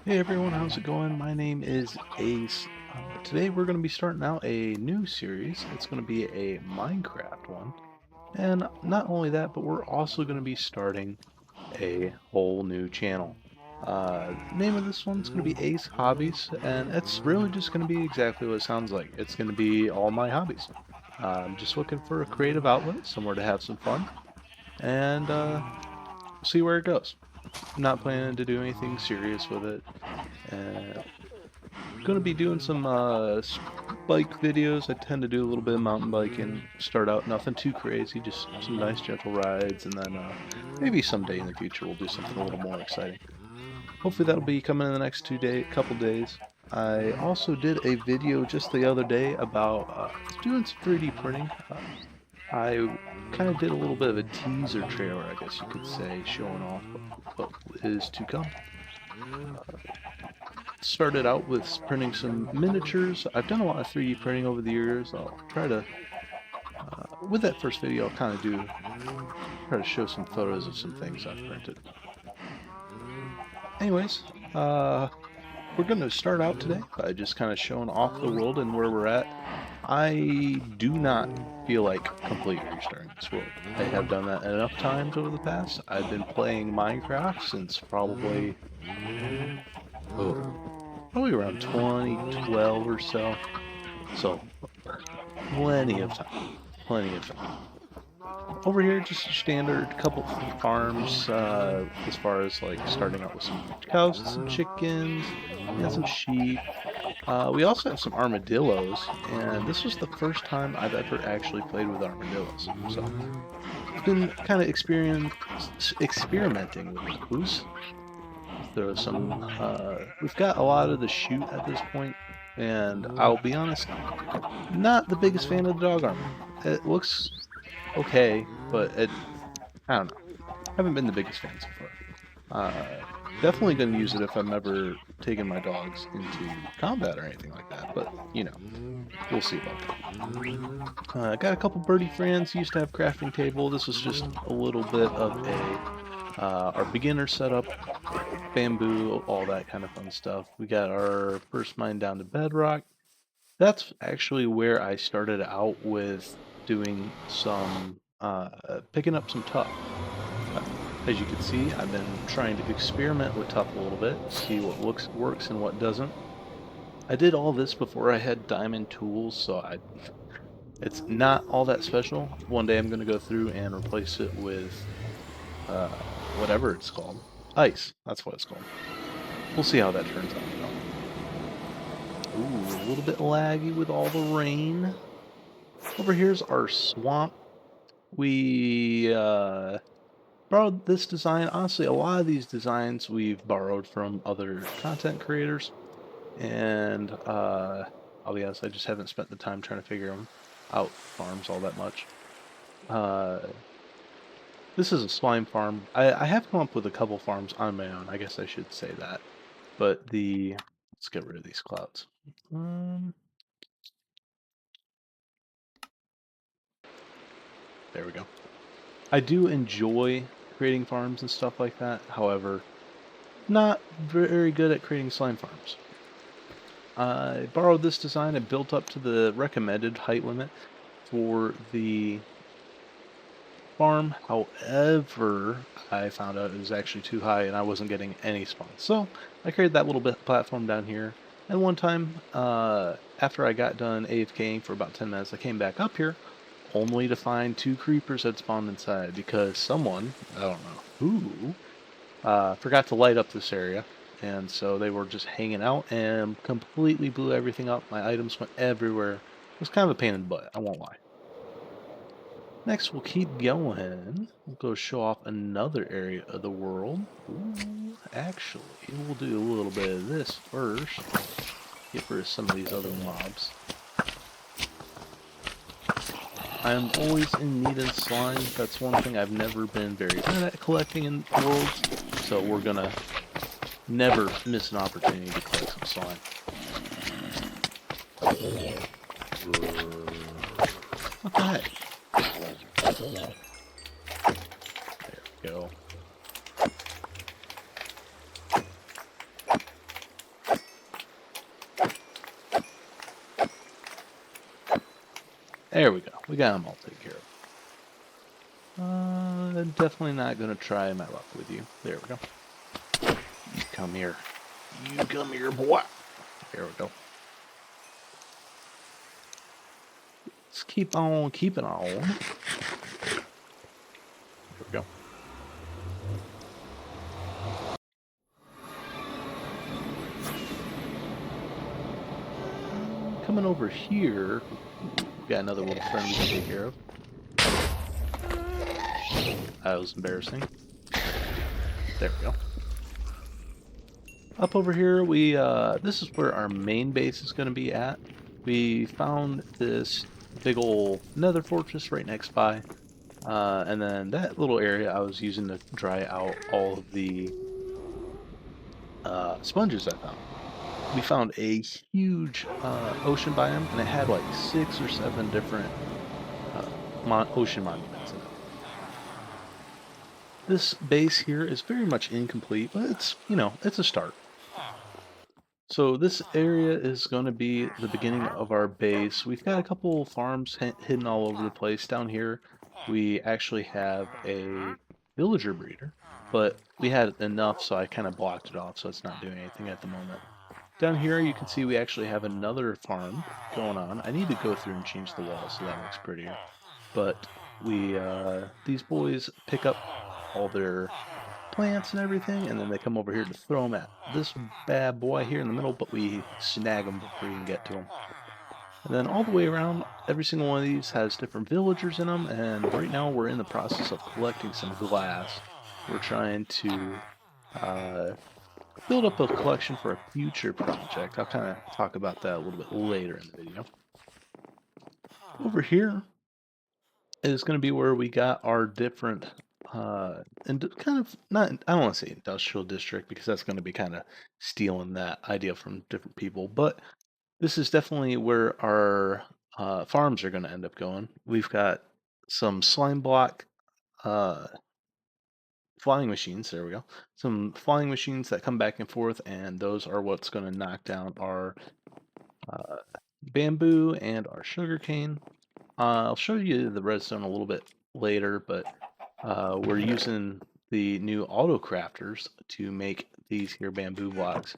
Hey everyone, how's it going? My name is Ace. Today we're going to be starting out a new series. It's going to be a Minecraft one. And not only that, but we're also going to be starting a whole new channel. Name of this one's going to be Ace Hobbies, and it's really just going to be exactly what it sounds like. It's going to be all my hobbies. I'm just looking for a creative outlet, somewhere to have some fun, and see where it goes. I'm not planning to do anything serious with it. Uh, Gonna be doing some bike videos. I tend to do a little bit of mountain biking. Start out nothing too crazy, just some nice gentle rides, and then maybe someday in the future we'll do something a little more exciting. Hopefully that'll be coming in the next couple days. I also did a video just the other day about doing some 3D printing. I kind of did a little bit of a teaser trailer, I guess you could say, showing off what is to come. Started out with printing some miniatures. I've done a lot of 3D printing over the years. I'll try to, with that first video, I'll kind of try to show some photos of some things I've printed. Anyways, uh, we're going to start out today by just kind of showing off the world and where we're at. I do not feel like completely restarting this world. I have done that enough times over the past. I've been playing Minecraft since probably around 2012 or so. So plenty of time. Plenty of time. Over here, just a standard couple farms, as far as like starting out with some cows, some chickens, and some sheep. We also have some armadillos, and this was the first time I've ever actually played with armadillos. So it's been kind of experimenting with those. There some. We've got a lot of the shoot at this point, and I'll be honest, not the biggest fan of the dog armor. It looks okay, but I don't know. Haven't been the biggest fan so far. Definitely gonna use it if I'm ever taking my dogs into combat or anything like that. But you know, we'll see about that. Got a couple birdie friends. Used to have crafting table. This is just a little bit of our beginner setup, bamboo, all that kind of fun stuff. We got our first mine down to bedrock. That's actually where I started out with doing some picking up some tuff. Uh, As you can see, I've been trying to experiment with tuff a little bit, see what works and what doesn't. I did all this before I had diamond tools, so it's not all that special. One day I'm going to go through and replace it with uh, whatever it's called. Ice, that's what it's called. We'll see how that turns out. Ooh, a little bit laggy with all the rain. Over here's our swamp. We borrowed this design. Honestly, a lot of these designs we've borrowed from other content creators, and I'll be honest, I just haven't spent the time trying to figure them out farms all that much. Uh, this is a slime farm. I have come up with a couple farms on my own. I guess I should say that. But let's get rid of these clouds. There we go. I do enjoy creating farms and stuff like that. However, not very good at creating slime farms. I borrowed this design and built up to the recommended height limit for the farm. However, I found out it was actually too high and I wasn't getting any spawns. So I created that little bit platform down here. And one time, after I got done AFKing for about 10 minutes, I came back up here only to find two creepers had spawned inside because someone, I don't know who, forgot to light up this area. And so they were just hanging out and completely blew everything up. My items went everywhere. It was kind of a pain in the butt, I won't lie. Next, we'll keep going. We'll go show off another area of the world. Ooh, actually, we'll do a little bit of this first. Get rid of some of these other mobs. I'm always in need of slime. That's one thing I've never been very good at collecting in worlds. So we're gonna never miss an opportunity to collect some slime. What the heck? There we go. There we go. We got them all taken care of. I'm definitely not going to try my luck with you. There we go. You come here. You come here, boy. There we go. Let's keep on keeping on. There we go. Coming over here, we got another little friend we can take care of. That was embarrassing. There we go. Up over here, this is where our main base is going to be at. We found this big old nether fortress right next by, and then that little area I was using to dry out all of the sponges I found. We found a huge ocean biome, and it had like 6 or 7 different ocean monuments in it. This base here is very much incomplete, but it's, it's a start. So this area is going to be the beginning of our base. We've got a couple farms hidden all over the place. Down here, we actually have a villager breeder, but we had enough, so I kind of blocked it off, so it's not doing anything at the moment. Down here, you can see we actually have another farm going on. I need to go through and change the wall so that looks prettier. But these boys pick up all their plants and everything, and then they come over here to throw them at this bad boy here in the middle, but we snag them before we can get to them. And then all the way around, every single one of these has different villagers in them, and right now we're in the process of collecting some glass. We're trying to build up a collection for a future project. I'll kind of talk about that a little bit later in the video. Over here is going to be where we got our different and kind of not, I don't want to say industrial district because that's going to be kind of stealing that idea from different people, but this is definitely where our farms are going to end up going. We've got some slime block flying machines, there we go, some flying machines that come back and forth, and those are what's going to knock down our bamboo and our sugarcane. I'll show you the redstone a little bit later, but we're using the new auto crafters to make these here bamboo blocks.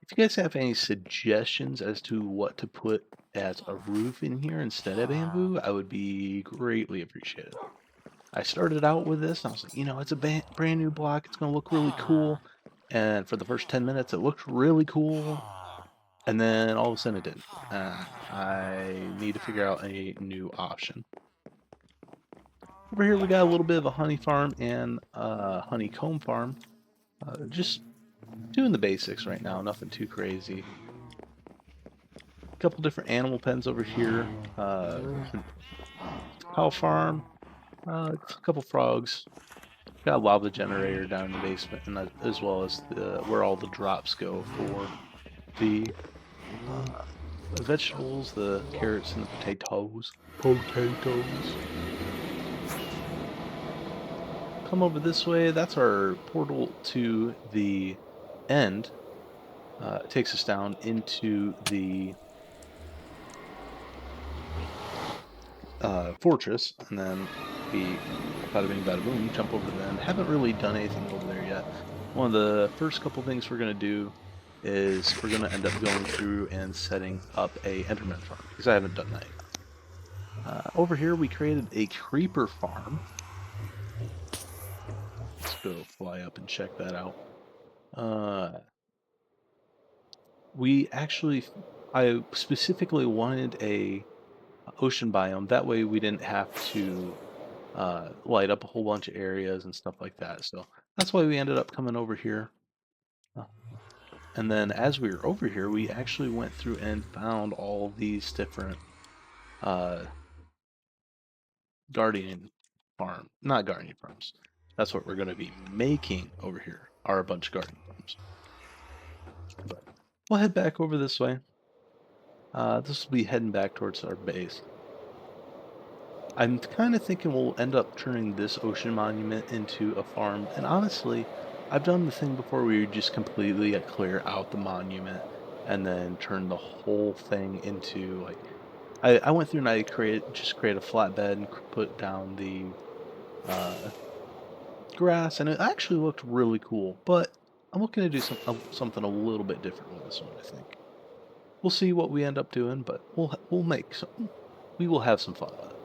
If you guys have any suggestions as to what to put as a roof in here instead of bamboo, I would be greatly appreciated. I started out with this, and I was like, it's a brand new block, it's going to look really cool. And for the first 10 minutes, it looked really cool. And then all of a sudden it didn't. I need to figure out a new option. Over here we got a little bit of a honey farm and a honeycomb farm. Just doing the basics right now, nothing too crazy. A couple different animal pens over here. Cow farm. A couple frogs. Got a lava generator down in the basement, and as well as where all the drops go for the vegetables, the carrots, and the potatoes. Come over this way. That's our portal to the end. It takes us down into the fortress, and then we bada bing bada boom jump over to them. Haven't really done anything over there yet. One of the first couple things we're going to do is we're going to end up going through and setting up a Enderman farm, because I haven't done that yet. Over here we created a creeper farm. Let's go fly up and check that out. I specifically wanted a ocean biome. That way we didn't have to light up a whole bunch of areas and stuff like that. So that's why we ended up coming over here. And then as we were over here, we actually went through and found all these different not guardian farms. That's what we're going to be making over here, are a bunch of guardian farms. But we'll head back over this way. This will be heading back towards our base. I'm kind of thinking we'll end up turning this ocean monument into a farm, and honestly, I've done the thing before where you just completely clear out the monument and then turn the whole thing into like I went through and I just created a flatbed and put down the grass, and it actually looked really cool. But I'm looking to do something a little bit different with this one. I think we'll see what we end up doing, but we will have some fun with it.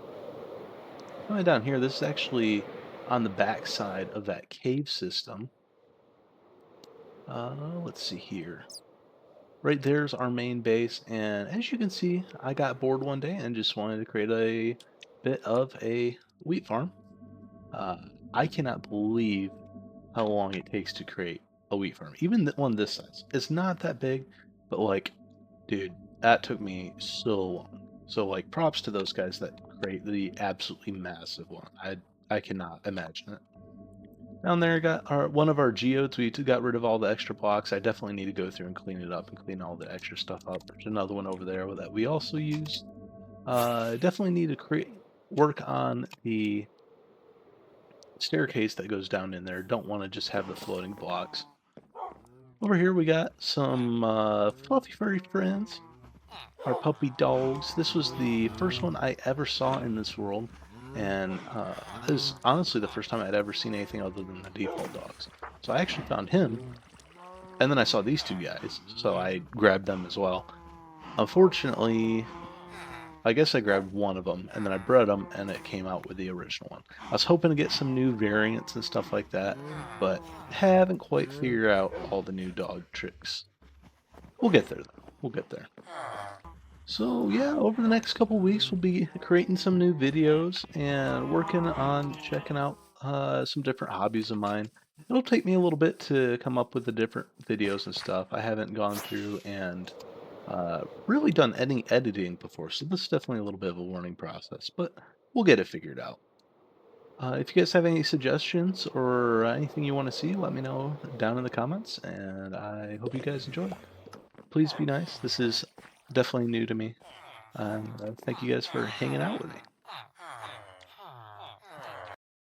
Coming down here, this is actually on the back side of that cave system. Let's see here. Right there's our main base, and as you can see, I got bored one day and just wanted to create a bit of a wheat farm. Uh, I cannot believe how long it takes to create a wheat farm. Even one this size. It's not that big, but like, dude, that took me so long. So like, props to those guys that create the absolutely massive one. I cannot imagine it. Down there, got one of our geodes. We got rid of all the extra blocks. I definitely need to go through and clean it up and clean all the extra stuff up. There's another one over there that we also use. Definitely need to work on the staircase that goes down in there. Don't want to just have the floating blocks. Over here we got some fluffy furry friends. Our puppy dogs. This was the first one I ever saw in this world. And it was honestly the first time I'd ever seen anything other than the default dogs. So I actually found him, and then I saw these two guys, so I grabbed them as well. Unfortunately, I guess I grabbed one of them, and then I bred them, and it came out with the original one. I was hoping to get some new variants and stuff like that, but haven't quite figured out all the new dog tricks. We'll get there, though. We'll get there. So yeah, over the next couple weeks we'll be creating some new videos and working on checking out some different hobbies of mine. It'll take me a little bit to come up with the different videos and stuff. I haven't gone through and really done any editing before, so this is definitely a little bit of a learning process, but we'll get it figured out. If you guys have any suggestions or anything you want to see, let me know down in the comments, and I hope you guys enjoy. Please be nice. This is definitely new to me. And thank you guys for hanging out with me.